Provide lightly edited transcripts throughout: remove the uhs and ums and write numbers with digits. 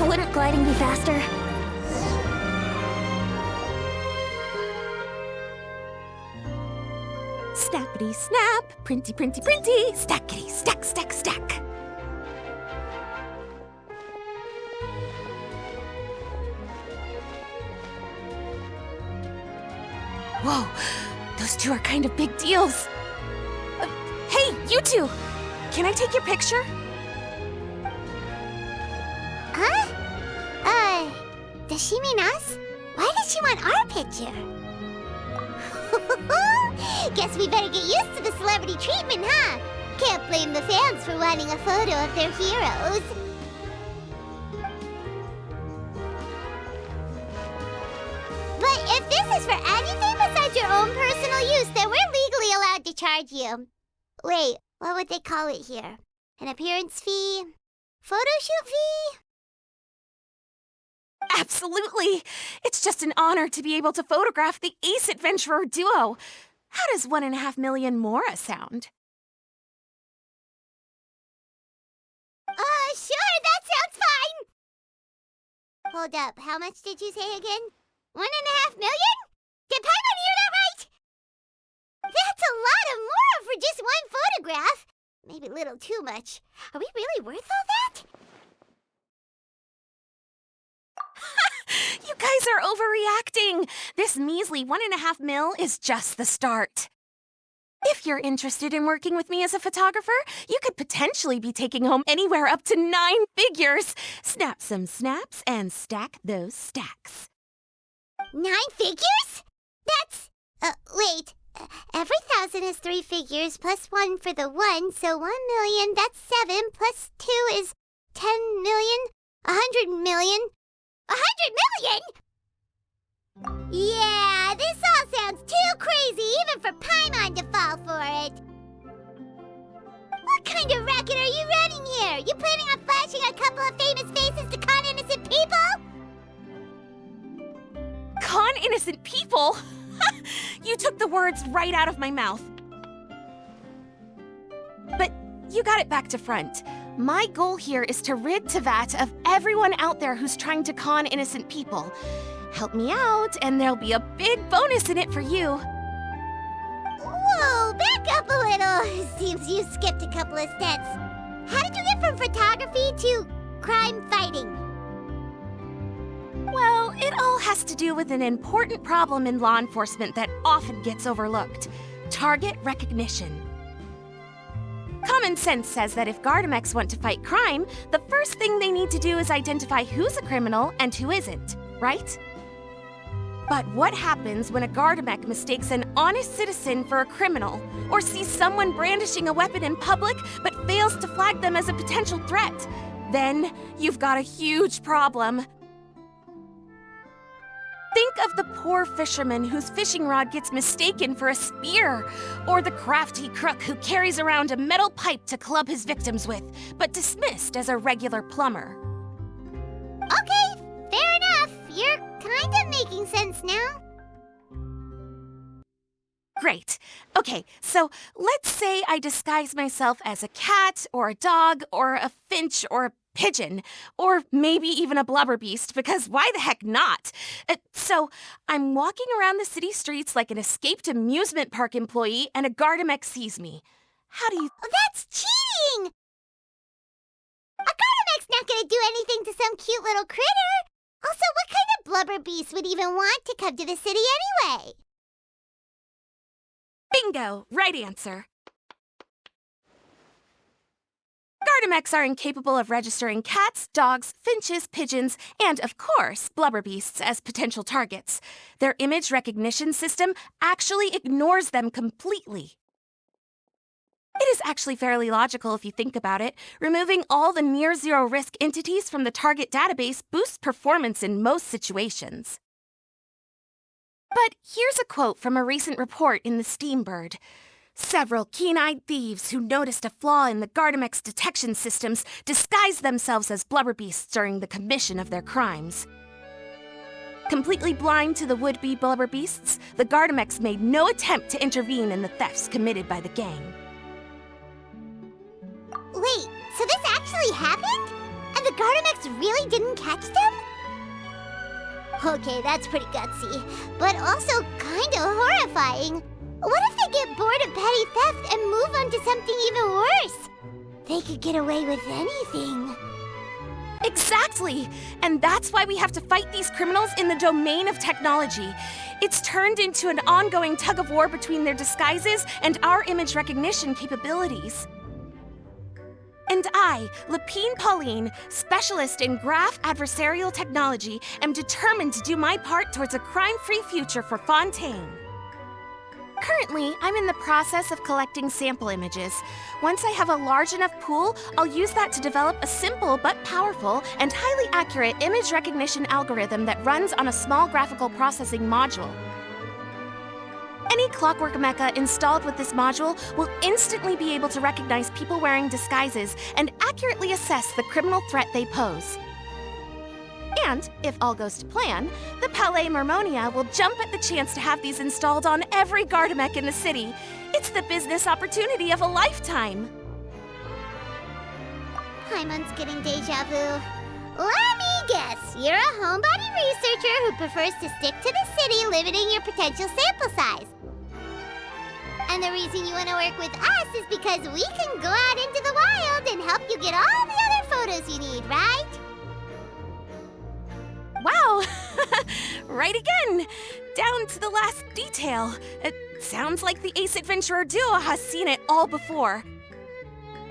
Wouldn't gliding be faster? Snappity snap, printy printy printy, stackity stack stack stack. Whoa, those two are kind of big deals. Hey, you two! Can I take your picture? Huh? Does she mean us? Why does she want our picture? Guess we better get used to the celebrity treatment, huh? Can't blame the fans for wanting a photo of their heroes. But if this is for anything besides your own personal use, then we're legally allowed to charge you. Wait, what would they call it here? An appearance fee? Photo shoot fee? Absolutely! It's just an honor to be able to photograph the Ace Adventurer duo. How does 1.5 million more sound? Sure, that sounds fine! Hold up, how much did you say again? 1.5 million? Did Paimon hear that right? That's a lot of more for just one photograph. Maybe a little too much. Are we really worth all that? You guys are overreacting. This measly 1.5 mil is just the start. If you're interested in working with me as a photographer, you could potentially be taking home anywhere up to 9 figures. Snap some snaps and stack those stacks. 9 figures? That's... wait. Every 1,000 is 3 figures plus 1 for the 1, so 1 million, that's 7, plus 2 is 10 million, 100 million. 100 million? Yeah, this all sounds too crazy even for Paimon to fall for it. What kind of racket are you running here? You planning on flashing a couple of famous faces to con innocent people? Con innocent people? You took the words right out of my mouth. But you got it back to front. My goal here is to rid Teyvat of everyone out there who's trying to con innocent people. Help me out, and there'll be a big bonus in it for you. Whoa, back up a little. Seems you skipped a couple of steps. How did you get from photography to crime fighting? Well, it all has to do with an important problem in law enforcement that often gets overlooked: target recognition. Common sense says that if Gardamex want to fight crime, the first thing they need to do is identify who's a criminal and who isn't, right? But what happens when a Gardamex mistakes an honest citizen for a criminal, or sees someone brandishing a weapon in public but fails to flag them as a potential threat? Then you've got a huge problem. Think of the poor fisherman whose fishing rod gets mistaken for a spear, or the crafty crook who carries around a metal pipe to club his victims with, but dismissed as a regular plumber. Okay, fair enough. You're kind of making sense now. Great. Okay, so let's say I disguise myself as a cat, or a dog, or a finch, or a pigeon, or maybe even a blubber beast, because why the heck not? So I'm walking around the city streets like an escaped amusement park employee, and a Gardamex sees me. How do you... Oh, that's cheating! A Gardamex not gonna do anything to some cute little critter. Also, what kind of blubber beast would even want to come to the city anyway? Bingo! Right answer. Gardamex are incapable of registering cats, dogs, finches, pigeons, and, of course, blubber beasts as potential targets. Their image recognition system actually ignores them completely. It is actually fairly logical if you think about it. Removing all the near-zero risk entities from the target database boosts performance in most situations. But here's a quote from a recent report in the Steambird. Several keen-eyed thieves who noticed a flaw in the Gardamex detection systems disguised themselves as blubber beasts during the commission of their crimes. Completely blind to the would-be blubber beasts, the Gardamex made no attempt to intervene in the thefts committed by the gang. Wait, so this actually happened? And the Gardamex really didn't catch them? Okay, that's pretty gutsy, but also kinda horrifying. What if they get bored of petty theft and move on to something even worse? They could get away with anything. Exactly! And that's why we have to fight these criminals in the domain of technology. It's turned into an ongoing tug-of-war between their disguises and our image recognition capabilities. And I, Lapine Pauline, specialist in graph adversarial technology, am determined to do my part towards a crime-free future for Fontaine. Currently, I'm in the process of collecting sample images. Once I have a large enough pool, I'll use that to develop a simple but powerful and highly accurate image recognition algorithm that runs on a small graphical processing module. Any clockwork mecha installed with this module will instantly be able to recognize people wearing disguises and accurately assess the criminal threat they pose. And, if all goes to plan, the Palais Mermonia will jump at the chance to have these installed on every Gardamek in the city. It's the business opportunity of a lifetime. Paimon's getting deja vu. Let me guess, you're a homebody researcher who prefers to stick to the city, limiting your potential sample size. And the reason you want to work with us is because we can go out into the wild and help you get all the other photos you need, right? Wow! Right again! Down to the last detail. It sounds like the Ace Adventurer duo has seen it all before.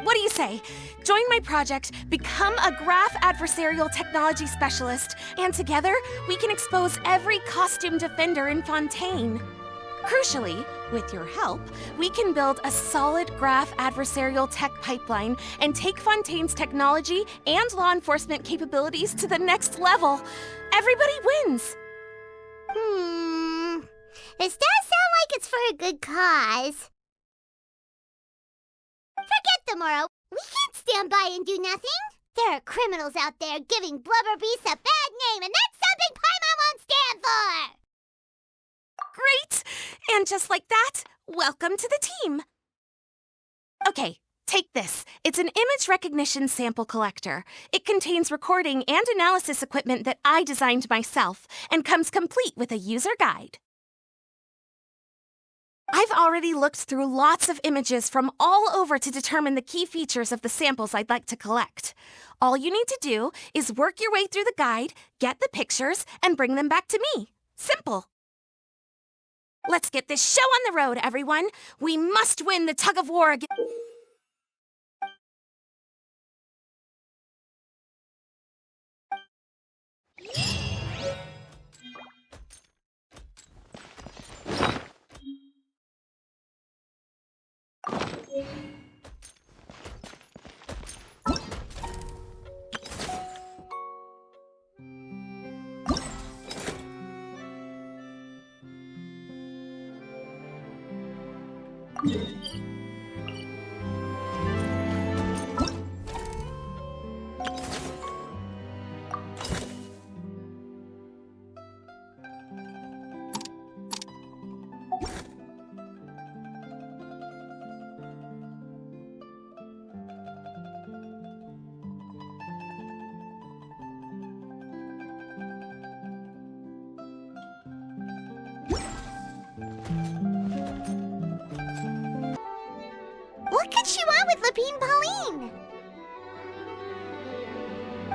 What do you say? Join my project, become a graph adversarial technology specialist, and together we can expose every costume defender in Fontaine. Crucially, with your help, we can build a solid graph adversarial tech pipeline and take Fontaine's technology and law enforcement capabilities to the next level. Everybody wins! This does sound like it's for a good cause. Forget tomorrow. We can't stand by and do nothing. There are criminals out there giving Blubber Beast a bad name, and that's something Paimon won't stand for! Great! And just like that, welcome to the team. Okay, take this. It's an image recognition sample collector. It contains recording and analysis equipment that I designed myself and comes complete with a user guide. I've already looked through lots of images from all over to determine the key features of the samples I'd like to collect. All you need to do is work your way through the guide, get the pictures, and bring them back to me. Simple. Let's get this show on the road, everyone. We must win the tug-of-war again. What could she want with Lapine Pauline?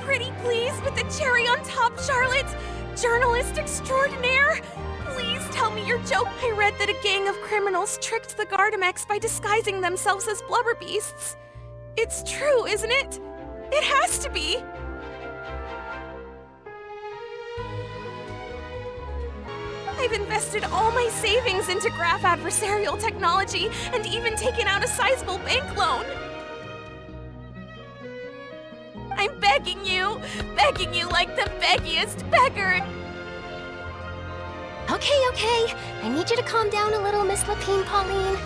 Pretty please with the cherry on top, Charlotte. Journalist extraordinaire. Please tell me your joke. I read that a gang of criminals tricked the Gardamex by disguising themselves as blubber beasts. It's true, isn't it? It has to be. I've invested all my savings into graph adversarial technology and even taken out a sizable bank loan. I'm begging you like the beggiest beggar. Okay. I need you to calm down a little, Miss Lapine Pauline.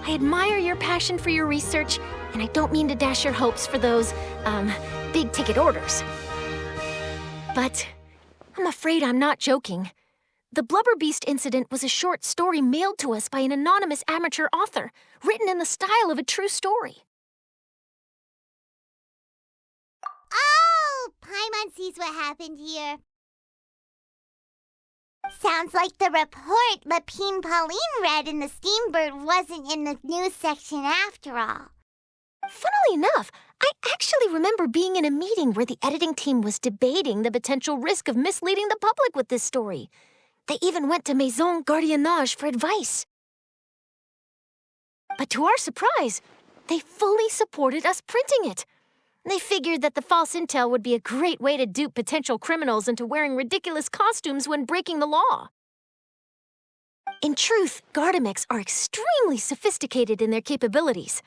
I admire your passion for your research, and I don't mean to dash your hopes for those, big-ticket orders. But I'm afraid I'm not joking. The Blubber Beast incident was a short story mailed to us by an anonymous amateur author, written in the style of a true story. sees what happened here. Sounds like the report Lapine Pauline read in the Steambird wasn't in the news section after all. Funnily enough, I actually remember being in a meeting where the editing team was debating the potential risk of misleading the public with this story. They even went to Maison Gardiennage for advice. But to our surprise, they fully supported us printing it. They figured that the false intel would be a great way to dupe potential criminals into wearing ridiculous costumes when breaking the law. In truth, Gardamex are extremely sophisticated in their capabilities.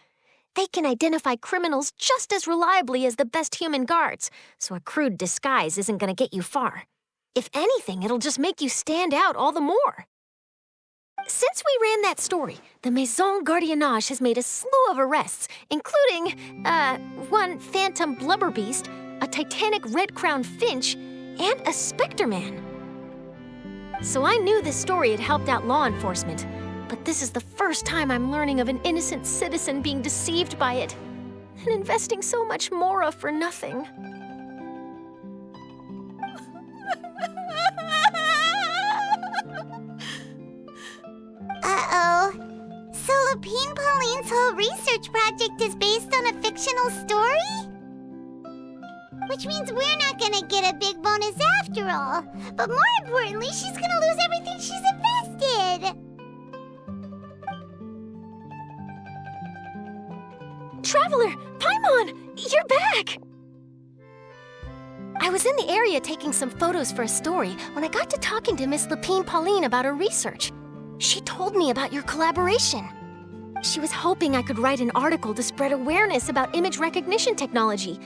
They can identify criminals just as reliably as the best human guards, so a crude disguise isn't going to get you far. If anything, it'll just make you stand out all the more. Since we ran that story, the Maison Gardiennage has made a slew of arrests, including, one phantom blubber beast, a titanic red-crowned finch, and a specter man. So I knew this story had helped out law enforcement, but this is the first time I'm learning of an innocent citizen being deceived by it, and investing so much Mora for nothing. Uh-oh. So Lapine Pauline's whole research project is based on a fictional story? Which means we're not gonna get a big bonus after all. But more importantly, she's gonna lose everything she's invested. Traveler, Paimon, you're back! I was in the area taking some photos for a story when I got to talking to Miss Lapine Pauline about her research. She told me about your collaboration. She was hoping I could write an article to spread awareness about image recognition technology.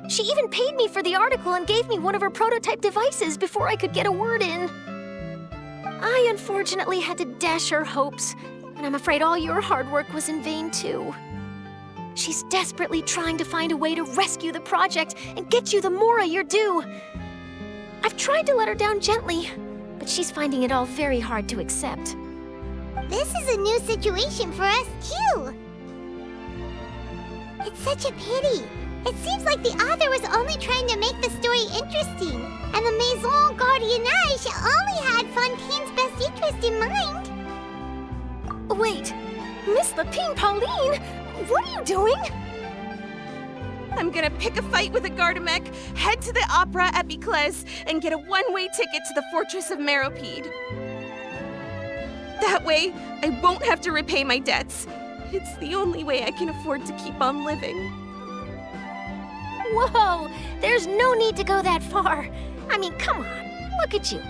She even paid me for the article and gave me one of her prototype devices before I could get a word in. I unfortunately had to dash her hopes, and I'm afraid all your hard work was in vain too. She's desperately trying to find a way to rescue the project and get you the Mora you're due. I've tried to let her down gently, but she's finding it all very hard to accept. This is a new situation for us, too. It's such a pity. It seems like the author was only trying to make the story interesting, and the Maison Gardiennage only had Fontaine's best interest in mind. Wait, Miss Lapine Pauline, what are you doing? I'm gonna pick a fight with a Gardamek, head to the opera at Biclès, and get a one-way ticket to the Fortress of Meropide. That way, I won't have to repay my debts. It's the only way I can afford to keep on living. Whoa, there's no need to go that far. I mean, come on, look at you.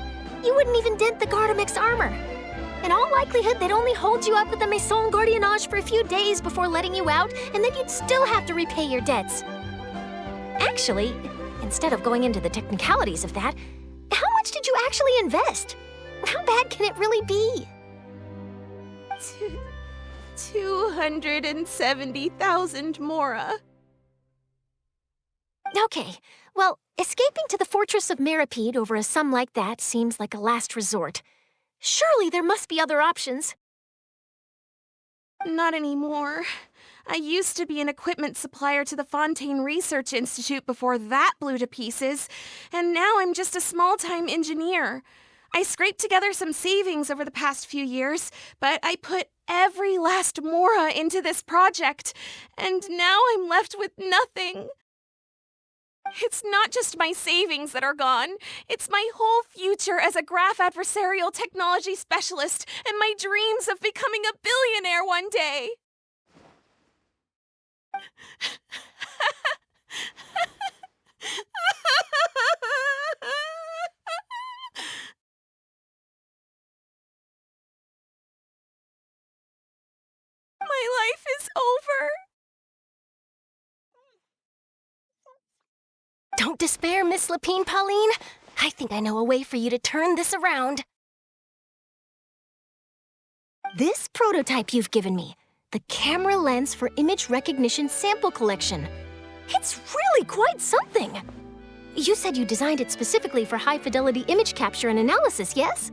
You wouldn't even dent the Gardamek's armor. In all likelihood, they'd only hold you up at the Maison Gardiennage for a few days before letting you out, and then you'd still have to repay your debts. Actually, instead of going into the technicalities of that, how much did you actually invest? How bad can it really be? 270,000 Mora. Okay, well, escaping to the Fortress of Meropide over a sum like that seems like a last resort. Surely there must be other options. Not anymore. I used to be an equipment supplier to the Fontaine Research Institute before that blew to pieces, and now I'm just a small-time engineer. I scraped together some savings over the past few years, but I put every last Mora into this project, and now I'm left with nothing. It's not just my savings that are gone. It's my whole future as a graph adversarial technology specialist and my dreams of becoming a billionaire one day. My life is over. Don't despair, Miss Lapine Pauline. I think I know a way for you to turn this around. This prototype you've given me, the camera lens for image recognition sample collection. It's really quite something. You said you designed it specifically for high-fidelity image capture and analysis, yes?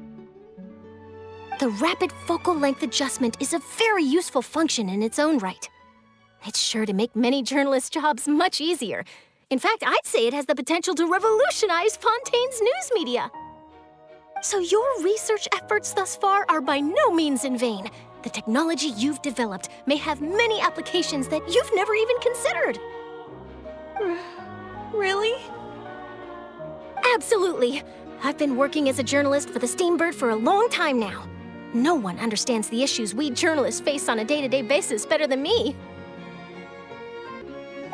The rapid focal length adjustment is a very useful function in its own right. It's sure to make many journalists' jobs much easier. In fact, I'd say it has the potential to revolutionize Fontaine's news media. So your research efforts thus far are by no means in vain. The technology you've developed may have many applications that you've never even considered. Really? Absolutely. I've been working as a journalist for the Steambird for a long time now. No one understands the issues we journalists face on a day-to-day basis better than me.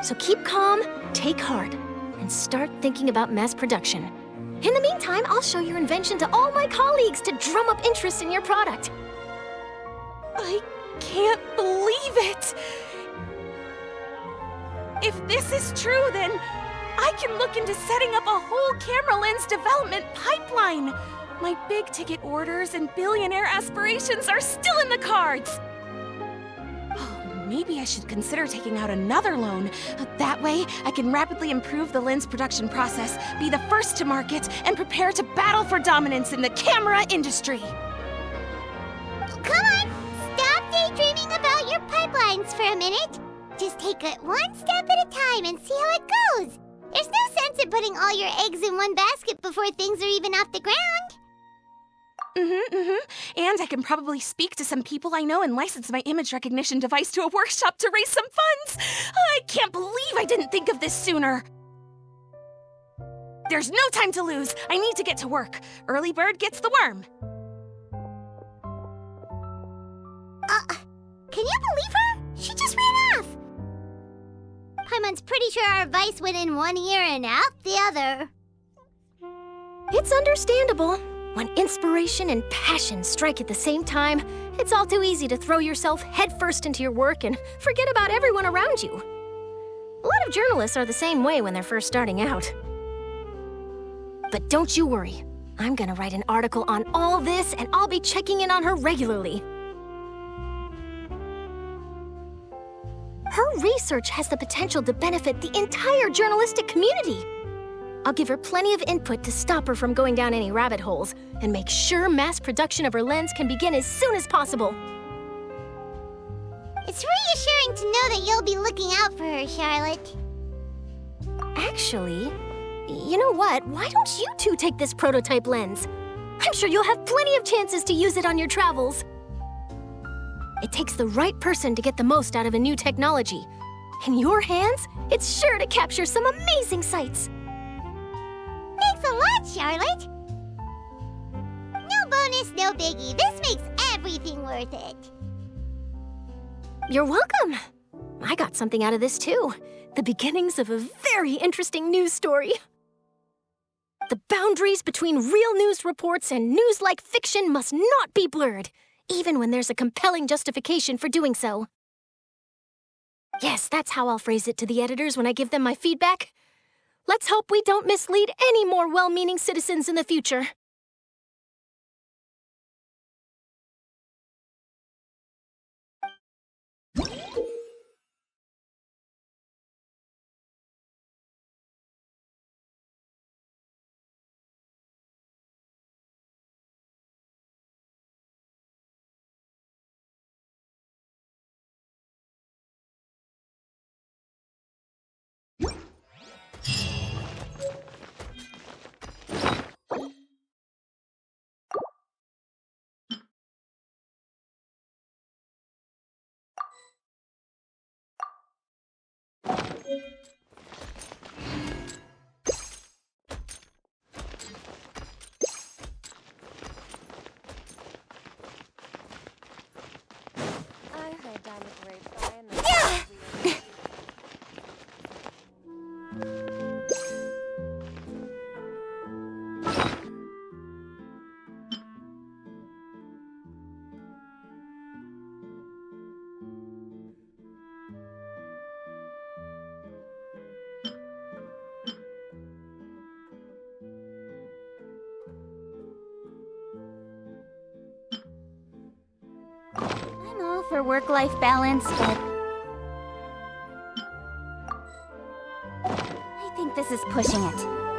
So keep calm, take heart, and start thinking about mass production. In the meantime, I'll show your invention to all my colleagues to drum up interest in your product. I can't believe it! If this is true, then I can look into setting up a whole camera lens development pipeline. My big ticket orders and billionaire aspirations are still in the cards. Oh, maybe I should consider taking out another loan. That way, I can rapidly improve the lens production process, be the first to market, and prepare to battle for dominance in the camera industry. Come on, stop daydreaming about your pipelines for a minute. Just take it one step at a time and see how it goes. There's no sense in putting all your eggs in one basket before things are even off the ground. And I can probably speak to some people I know and license my image recognition device to a workshop to raise some funds. I can't believe I didn't think of this sooner. There's no time to lose. I need to get to work. Early bird gets the worm. Can you believe her? She just ran off. Paimon's pretty sure our advice went in one ear and out the other. It's understandable. When inspiration and passion strike at the same time, it's all too easy to throw yourself headfirst into your work and forget about everyone around you. A lot of journalists are the same way when they're first starting out. But don't you worry. I'm gonna write an article on all this, and I'll be checking in on her regularly. Her research has the potential to benefit the entire journalistic community. I'll give her plenty of input to stop her from going down any rabbit holes and make sure mass production of her lens can begin as soon as possible. It's reassuring to know that you'll be looking out for her, Charlotte. Actually, you know what? Why don't you two take this prototype lens? I'm sure you'll have plenty of chances to use it on your travels. It takes the right person to get the most out of a new technology. In your hands, it's sure to capture some amazing sights. Thanks a lot, Charlotte. No bonus, no biggie. This makes everything worth it. You're welcome. I got something out of this too. The beginnings of a very interesting news story. The boundaries between real news reports and news-like fiction must not be blurred, even when there's a compelling justification for doing so. Yes, that's how I'll phrase it to the editors when I give them my feedback. Let's hope we don't mislead any more well-meaning citizens in the future. I'm all for work-life balance, but I think this is pushing it.